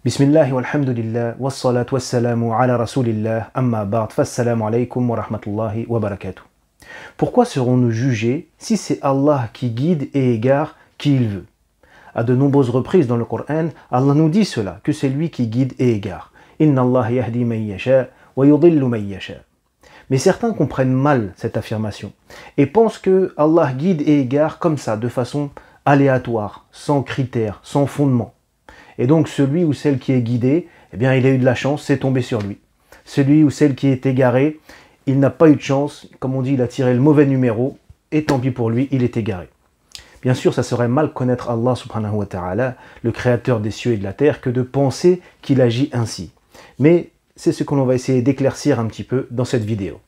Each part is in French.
Bismillah walhamdulillah wassalatu wassalamu ala rasulillah amma ba'd fassalamu alaykum wa rahmatullahi wa barakatuh. Pourquoi serons-nous jugés si c'est Allah qui guide et égare qui il veut? À de nombreuses reprises dans le Coran, Allah nous dit cela, que c'est lui qui guide et égare. Inna Allah yahdi man yasha wa yudillu man yasha. Mais certains comprennent mal cette affirmation et pensent que Allah guide et égare comme ça, de façon aléatoire, sans critères, sans fondement. Et donc celui ou celle qui est guidé, eh bien il a eu de la chance, c'est tombé sur lui. Celui ou celle qui est égaré, il n'a pas eu de chance, comme on dit, il a tiré le mauvais numéro, et tant pis pour lui, il est égaré. Bien sûr, ça serait mal connaître Allah subhanahu wa ta'ala, le créateur des cieux et de la terre, que de penser qu'il agit ainsi. Mais c'est ce que l'on va essayer d'éclaircir un petit peu dans cette vidéo.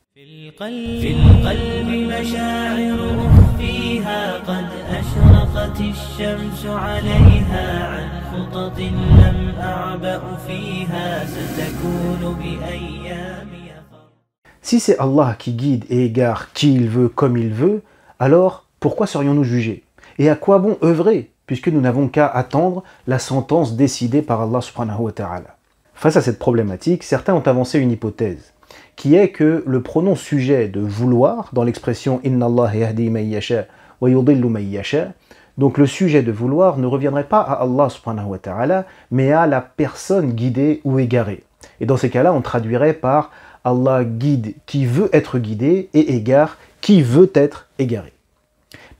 Si c'est Allah qui guide et égare qui il veut comme il veut, alors pourquoi serions-nous jugés? Et à quoi bon œuvrer, puisque nous n'avons qu'à attendre la sentence décidée par Allah subhanahu wa ta'ala? Face à cette problématique, certains ont avancé une hypothèse, qui est que le pronom sujet de vouloir, dans l'expression « Inna Allah yahdi man yasha wa yudillu man yasha », donc le sujet de vouloir ne reviendrait pas à Allah subhanahu wa ta'ala, mais à la personne guidée ou égarée. Et dans ces cas-là, on traduirait par « Allah guide qui veut être guidé et égare qui veut être égaré ».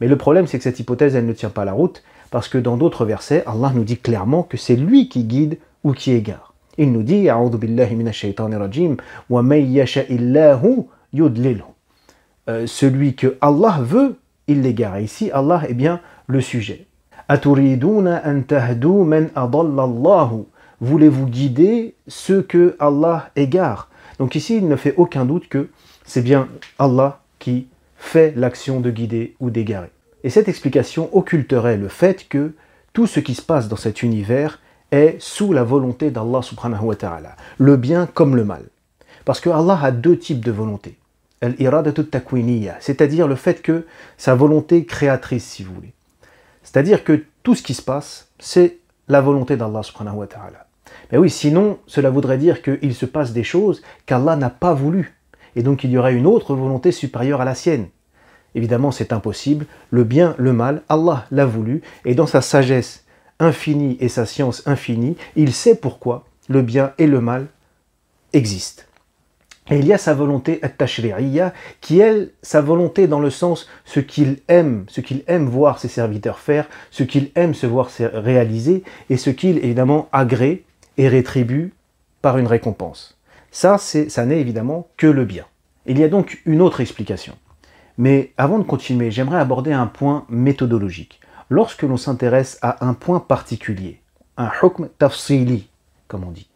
Mais le problème, c'est que cette hypothèse, elle ne tient pas la route, parce que dans d'autres versets, Allah nous dit clairement que c'est lui qui guide ou qui égare. Il nous dit « A'udhu billahi minash shaytanir rajim wa man yasha'illahu yudlilhu » celui que Allah veut, il l'égare. Et ici, Allah est bien le sujet. « Aturiduna an tahdu man adallallahu » voulez-vous guider ceux que Allah égare? Donc ici, il ne fait aucun doute que c'est bien Allah qui fait l'action de guider ou d'égarer. Et cette explication occulterait le fait que tout ce qui se passe dans cet univers est sous la volonté d'Allah subhanahu wa ta'ala, le bien comme le mal. Parce que Allah a deux types de volonté. Al-iradatu takwiniya, c'est-à-dire le fait que sa volonté créatrice, si vous voulez. C'est-à-dire que tout ce qui se passe, c'est la volonté d'Allah subhanahu wa ta'ala. Mais oui, sinon, cela voudrait dire qu'il se passe des choses qu'Allah n'a pas voulu. Et donc il y aurait une autre volonté supérieure à la sienne. Évidemment, c'est impossible. Le bien, le mal, Allah l'a voulu. Et dans sa sagesse infinie et sa science infinie, il sait pourquoi le bien et le mal existent. Et il y a sa volonté at-tashri'iyya, qui est sa volonté dans le sens ce qu'il aime voir ses serviteurs faire, ce qu'il aime se voir réaliser, et ce qu'il évidemment agrée et rétribue par une récompense. Ça n'est évidemment que le bien. Il y a donc une autre explication. Mais avant de continuer, j'aimerais aborder un point méthodologique. Lorsque l'on s'intéresse à un point particulier, un hukm tafsili, comme on dit,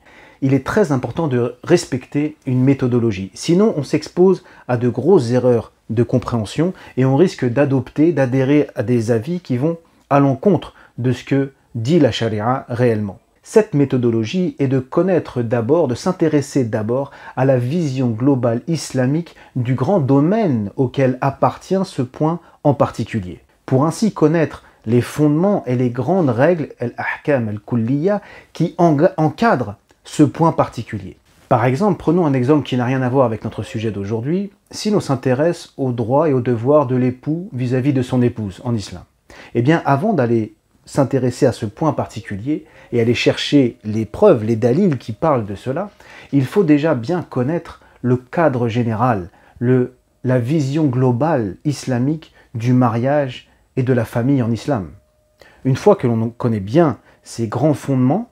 il est très important de respecter une méthodologie. Sinon, on s'expose à de grosses erreurs de compréhension et on risque d'adhérer à des avis qui vont à l'encontre de ce que dit la charia réellement. Cette méthodologie est de connaître d'abord, de s'intéresser d'abord à la vision globale islamique du grand domaine auquel appartient ce point en particulier. Pour ainsi connaître les fondements et les grandes règles, al-ahkam al-kulliya, qui encadrent ce point particulier. Par exemple, prenons un exemple qui n'a rien à voir avec notre sujet d'aujourd'hui. Si l'on s'intéresse aux droits et aux devoirs de l'époux vis-à-vis de son épouse en islam, eh bien avant d'aller s'intéresser à ce point particulier et aller chercher les preuves, les dalils qui parlent de cela, il faut déjà bien connaître le cadre général, la vision globale islamique du mariage et de la famille en islam. Une fois que l'on connaît bien ces grands fondements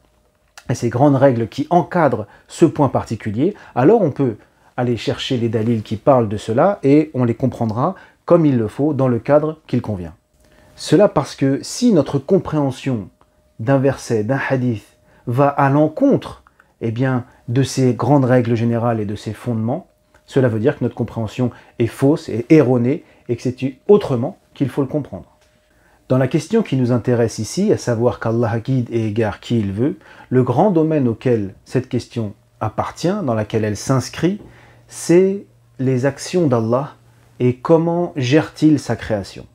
et ces grandes règles qui encadrent ce point particulier, alors on peut aller chercher les dalils qui parlent de cela et on les comprendra comme il le faut dans le cadre qu'il convient. Cela parce que si notre compréhension d'un verset, d'un hadith, va à l'encontre de ces grandes règles générales et de ces fondements, cela veut dire que notre compréhension est fausse et erronée et que c'est autrement qu'il faut le comprendre. Dans la question qui nous intéresse ici, à savoir qu'Allah guide et égare qui il veut, le grand domaine auquel cette question appartient, dans laquelle elle s'inscrit, c'est les actions d'Allah et comment gère-t-il sa création.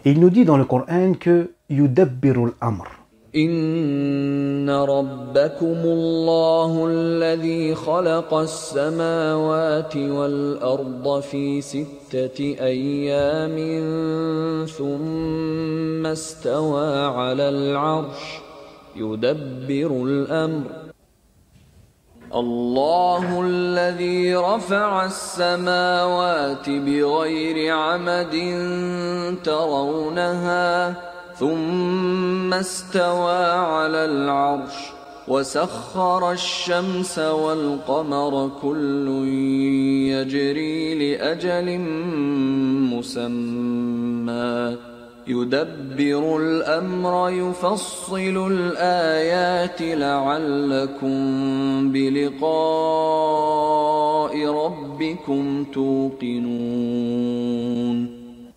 Et il nous dit dans le Coran que « yudabbirul amr ». إن ربكم الله الذي خلق السماوات والأرض في 6 أيام ثم استوى على العرش يدبر الأمر الله الذي رفع السماوات بغير عمد ترونها ثم استوى على العرش وسخر الشمس والقمر كل يجري لأجل مسمى يدبر الأمر يفصل الآيات لعلكم بلقاء ربكم توقنون.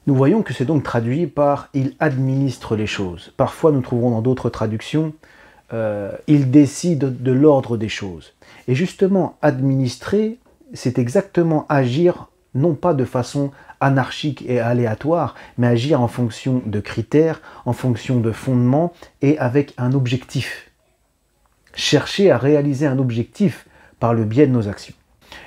Nous voyons que c'est donc traduit par « il administre les choses ». Parfois, nous trouverons dans d'autres traductions « il décide de l'ordre des choses ». Et justement, administrer, c'est exactement agir, non pas de façon anarchique et aléatoire, mais agir en fonction de critères, en fonction de fondements et avec un objectif. Chercher à réaliser un objectif par le biais de nos actions.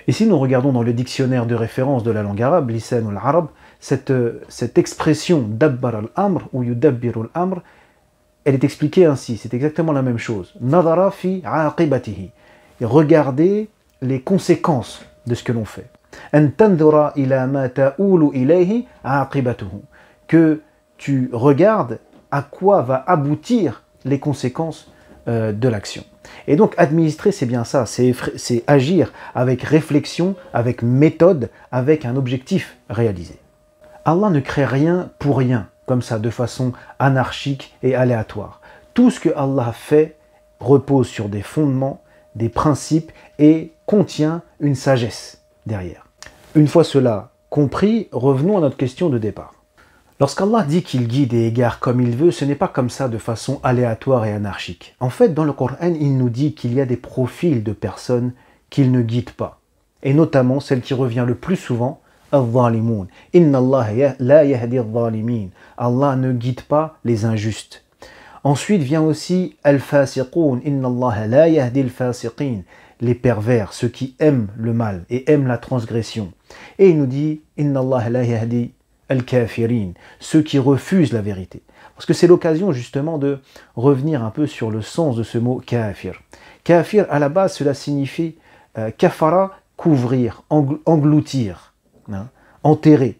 Et si nous regardons dans le dictionnaire de référence de la langue arabe, Lisan al-Arab, cette expression dabbar al-amr ou yudabbir al-amr, elle est expliquée ainsi, c'est exactement la même chose. Nadara fi aqibatihi. Regardez les conséquences de ce que l'on fait. An tandura ila ma ta'ulu ilayhi aqibatuhu. Que tu regardes à quoi va aboutir les conséquences de l'action. Et donc administrer, c'est bien ça, c'est agir avec réflexion, avec méthode, avec un objectif réalisé. Allah ne crée rien pour rien, comme ça, de façon anarchique et aléatoire. Tout ce que Allah fait repose sur des fondements, des principes et contient une sagesse derrière. Une fois cela compris, revenons à notre question de départ. Lorsqu'Allah dit qu'il guide et égare comme il veut, ce n'est pas comme ça de façon aléatoire et anarchique. En fait, dans le Coran, il nous dit qu'il y a des profils de personnes qu'il ne guide pas. Et notamment celle qui revient le plus souvent, al-zalimun. Inna Allah la yahdi al-zalimin. Allah ne guide pas les injustes. Ensuite vient aussi al-fasiqun. Inna Allah la yahdi al-fasiqin. Les pervers, ceux qui aiment le mal et aiment la transgression. Et il nous dit Inna Allah la yahdi al-kafirin, ceux qui refusent la vérité. Parce que c'est l'occasion justement de revenir un peu sur le sens de ce mot kafir. Kafir, à la base, cela signifie kafara, couvrir, engloutir, hein, enterrer.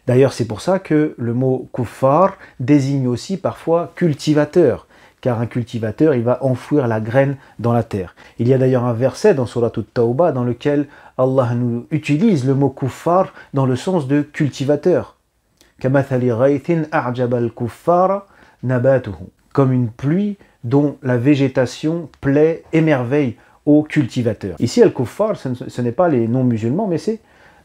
D'ailleurs, c'est pour ça que le mot kuffar désigne aussi parfois cultivateur, car un cultivateur, il va enfouir la graine dans la terre. Il y a d'ailleurs un verset dans Surat At-Tawbah dans lequel Allah nous utilise le mot kuffar dans le sens de cultivateur. Comme une pluie dont la végétation plaît, émerveille aux cultivateurs. Ici, al-kuffar, ce n'est pas les non-musulmans, mais c'est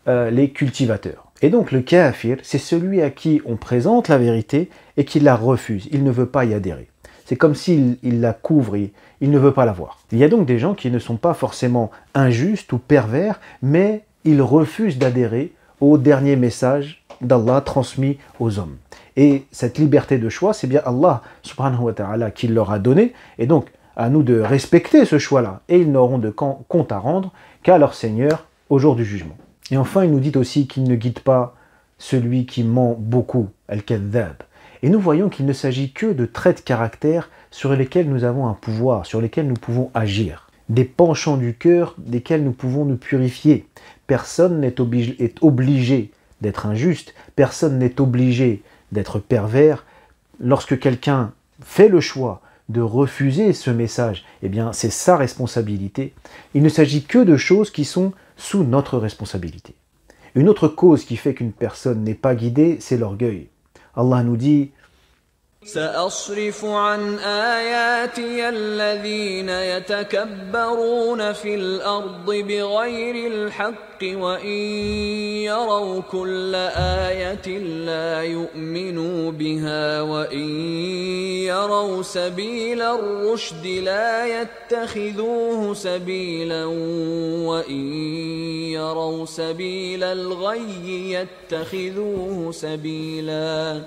les cultivateurs. Et donc le kafir, c'est celui à qui on présente la vérité et qui la refuse. Il ne veut pas y adhérer. C'est comme s'il la couvre et il ne veut pas la voir. Il y a donc des gens qui ne sont pas forcément injustes ou pervers, mais ils refusent d'adhérer au dernier message d'Allah transmis aux hommes. Et cette liberté de choix, c'est bien Allah subhanahu wa ta'ala qui leur a donné, et donc à nous de respecter ce choix-là. Et ils n'auront de compte à rendre qu'à leur Seigneur au jour du jugement. Et enfin, il nous dit aussi qu'il ne guide pas celui qui ment beaucoup, al-kadhab. Et nous voyons qu'il ne s'agit que de traits de caractère sur lesquels nous avons un pouvoir, sur lesquels nous pouvons agir. Des penchants du cœur desquels nous pouvons nous purifier. Personne n'est obligé d'être injuste, personne n'est obligé d'être pervers. Lorsque quelqu'un fait le choix de refuser ce message, eh bien c'est sa responsabilité. Il ne s'agit que de choses qui sont sous notre responsabilité. Une autre cause qui fait qu'une personne n'est pas guidée, c'est l'orgueil. Allah nous dit سأصرف عن آياتي الذين يتكبرون في الأرض بغير الحق وإن يروا كل آية لا يؤمنوا بها وإن يروا سبيل الرشد لا يتخذوه سبيلا وإن يروا سبيل الغي يتخذوه سبيلا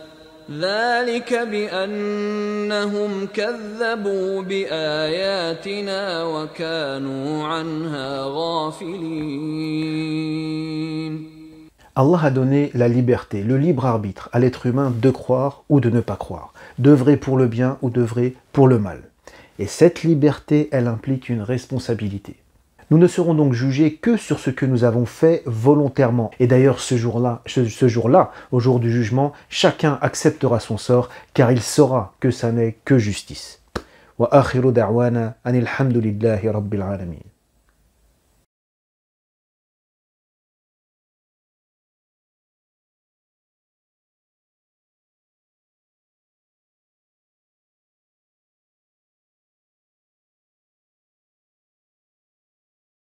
ذلك بأنهم كذبوا بآياتنا وكانوا عنها غافلين. Allah a donné la liberté, le libre arbitre à l'être humain de croire ou de ne pas croire, d'œuvrer pour le bien ou d'œuvrer pour le mal. Et cette liberté, elle implique une responsabilité. Nous ne serons donc jugés que sur ce que nous avons fait volontairement. Et d'ailleurs, ce jour-là, au jour du jugement, chacun acceptera son sort, car il saura que ça n'est que justice. Wa akhiru da'wana anil hamdulillahi rabbil alamin.